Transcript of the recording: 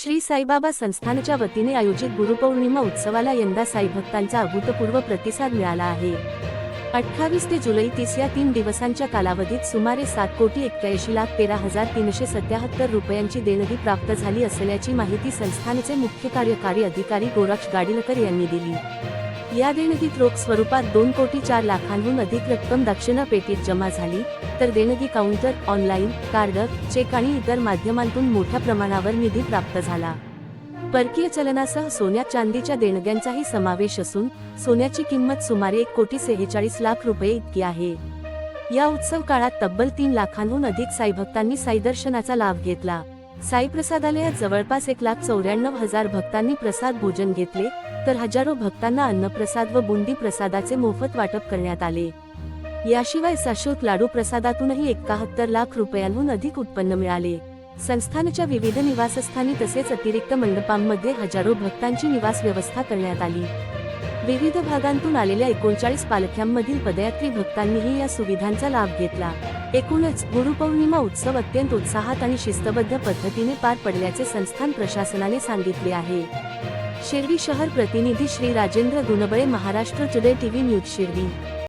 श्री साईबाबा संस्थानच्या वतीने आयोजित गुरुपौर्णिमा उत्सवाला यंदा साईभक्तांचा अभूतपूर्व प्रतिसाद मिळाला आहे। 28 ते जुलै 30 या 3 दिवसांच्या कालावधीत सुमारे 7,81,13,377 रुपयांची देणगी प्राप्त झाली असल्याची माहिती संस्थानचे मुख्य कार्यकारी अधिकारी गोरक्ष गाडीलकर यांनी दिली। या देणगीत रोख स्वरूपात 2,04,00,000हून अधिक रक्कम दक्षिणा पेटीत जमा झाली, तर देणगी काउंटर, ऑनलाईन, कार्ड, चेक आणि इतर माध्यमांतून मोठ्या प्रमाणावर निधी प्राप्त झाला। परकीय चलनासह सोन्या चांदीच्या देणग्यांचाही समावेश असून सोन्याची किंमत सुमारे 1,46,00,000 रुपये इतकी आहे। या उत्सव काळात तब्बल 3 लाखांहून अधिक साईभक्तांनी साईदर्शनाचा लाभ घेतला। साई प्रसादालयात जवळपास 1,94,000 भक्तांनी प्रसाद भोजन घेतले, तर हजारो भक्तांना अन्नप्रसाद व बुंदी प्रसादाचे मोफत वाटप करण्यात आले। याशिवाय शाश्वत लाडू प्रसादातूनही 71 लाख रुपयांहून अधिक उत्पन्न मिळाले। संस्थानच्या विविध निवासस्थानी तसेच अतिरिक्त मंडपांमध्ये हजारो भक्तांची निवास व्यवस्था करण्यात आली। विविध भागांतून आलेल्या 39 पालख्यांमधील पदयात्री भक्तांनीही या सुविधांचा लाभ घेतला। एकूणच गुरुपौर्णिमा उत्सव अत्यंत उत्साहात आणि शिस्तबद्ध पद्धतीने पार पडल्याचे संस्थान प्रशासनाने सांगितले आहे। शिर्डी शहर प्रतिनिधी Shri Rajendra Gunbale, Maharashtra today TV news Shirdi.